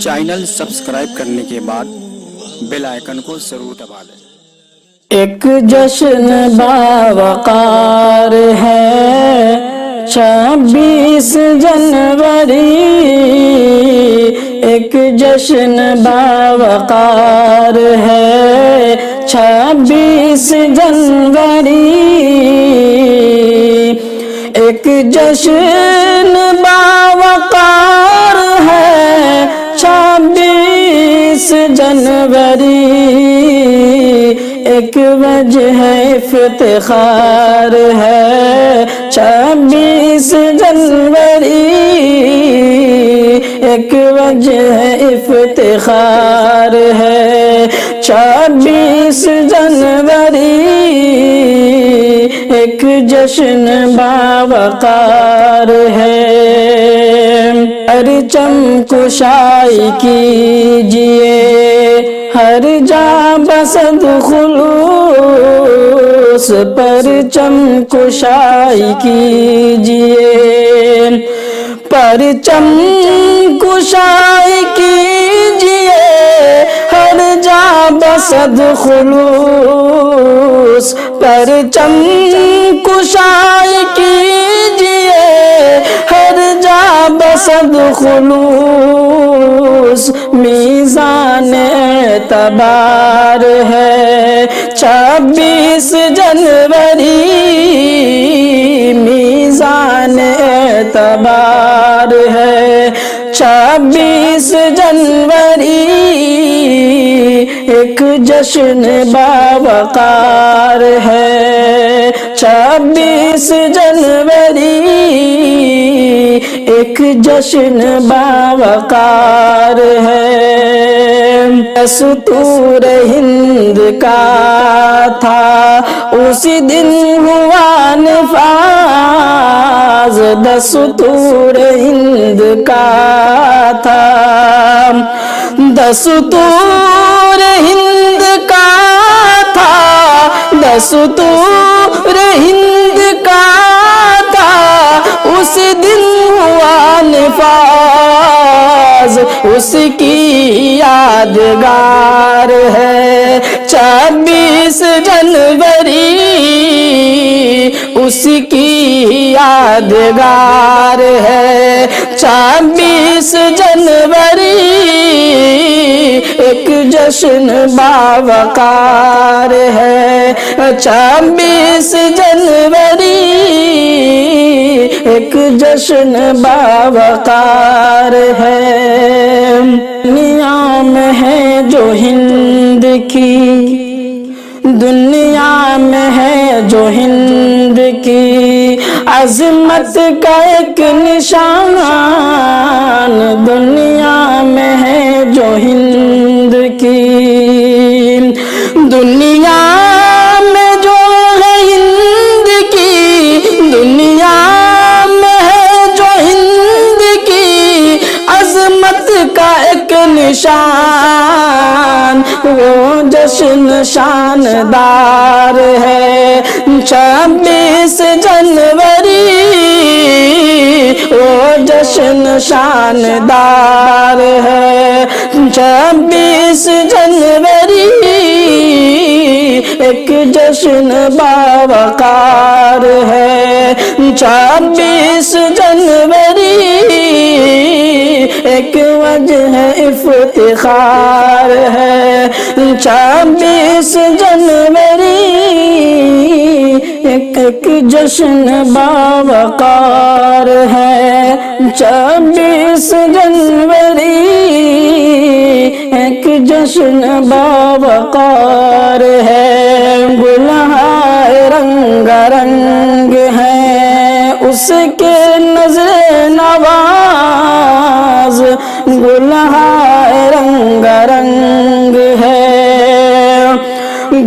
Channel subscribe کرنے کے بعد بیل آئیکن کو ضرور دبا لیں۔ ایک جشن باوقار ہے 26 جنوری، ایک جشن باوقار ہے 26 جنوری، ایک جشن باوقار ہے 26 جنوری، ایک وجہ افتخار ہے 26 جنوری، ایک وجہ افتخار ہے 26 جنوری، ایک جشن باوقار ہے۔ پرچم کشائی کیجئے ہر جا بسد خلوص، پرچم کشائی کیجئے، پرچم کشائی کیجئے ہر جا بسد خلوص، پرچم کشائی کیجئے ہر جا بسد خلوص، میزان اعتبار ہے 26 جنوری، میزان اعتبار ہے 26 جنوری، ایک جشن باوقار ہے 26 جنوری، ایک جشن باوقار ہے۔ دستور ہند کا تھا اسی دن ہوا نفاذ، دستور ہند کا تھا، دستور ہند کا تھا، دستور ہند کا تھا اسی دن ہوا نفاذ، اس کی یادگار ہے 26 جنوری، اس کی یادگار ہے 26 جنوری، ایک جشن باوقار ہے 26 جنوری، ایک جشن باوقار ہے۔ دنیا میں ہے جو ہند کی، دنیا میں ہے جو ہند کی عظمت کا ایک نشان، دنیا میں ہے جو ہند کی، دنیا میں جو ہے ہند کی، دنیا میں ہے جو ہند کی عظمت کا ایک نشان، وہ جشن شاندار ہے 26 جنوری، وہ جشن شاندار ہے 26 جنوری، ایک جشن باوقار ہے 26 جنوری، ایک وجہ افتخار ہے 26 جنوری، ایک جشن باوقار ہے 26 جنوری، ایک جشن باوقار ہے۔ گلہائے رنگ رنگ ہیں اس کے نظر نواز، گلہائے رنگ رنگ ہے،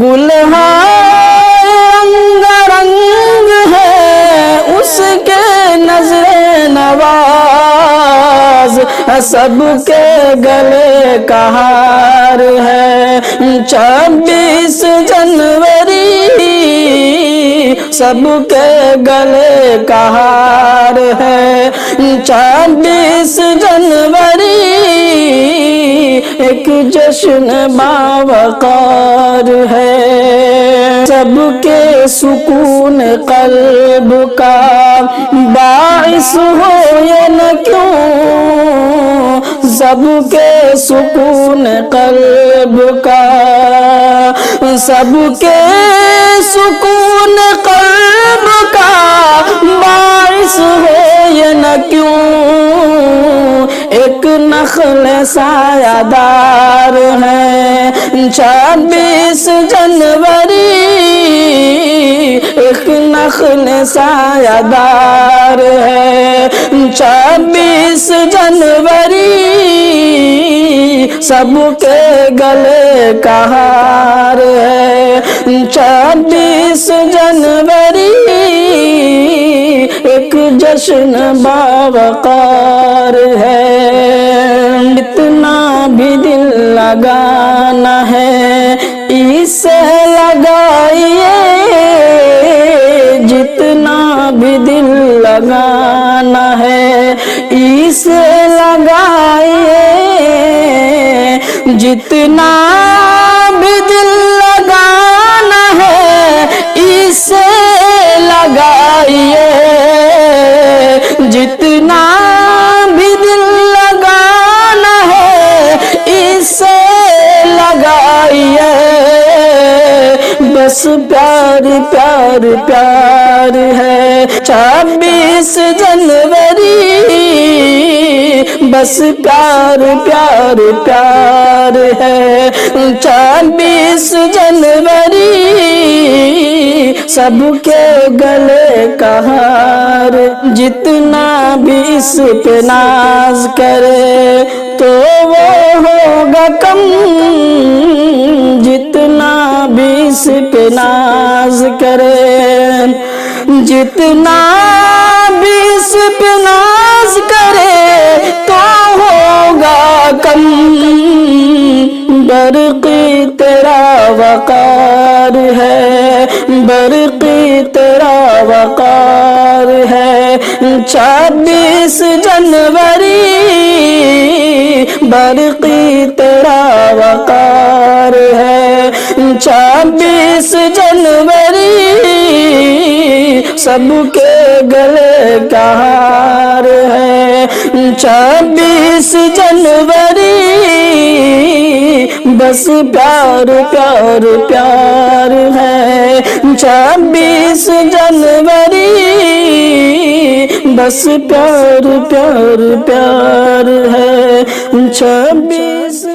گلہائے رنگ رنگ ہے اس کے نظر نواز، سب کے گلے کا ہار ہے 26 جنوری، سب کے گلے کا ہار ہے 26 جنوری ایک جشن باوقار ہے سب کے سکون قلب کا باعث ہو یہ نہ کیوں سب کے سکون قلب کا سب کے سکون قلب کا باعث ہو یہ نہ کیوں ایک نخل سایہ دار ہے 26 جنوری ایک نخل سایہ دار ہے 26 جنوری سب کے گلے کا ہار ہے 26 جنوری ایک جشن باوقار ہے اتنا بھی دل لگانا ہے اسے لگائیے جتنا بھی دل لگانا ہے اسے لگائیے جتنا بھی دل لگانا ہے اسے لگائیے جتنا بھی دل لگانا ہے اسے لگائیے بس پیار پیار پیار ہے 26 جنوری بس پیار پیار پیار ہے 26 جنوری سب کے گلے کا ہار جتنا بھی اس پہ ناز کرے تو وہ ہوگا کم جتنا بھی اس پہ ناز کرے جتنا بھی اس پہ ناز کرے تو ہوگا کم برقی تیرا وقار ہے برقی تیرا وقار ہے 26 جنوری برقی تیرا وقار ہے 26 جنوری سب کے گلے کا ہار ہے 26 جنوری بس پیار پیار پیار ہے 26 جنوری بس پیار پیار پیار ہے 26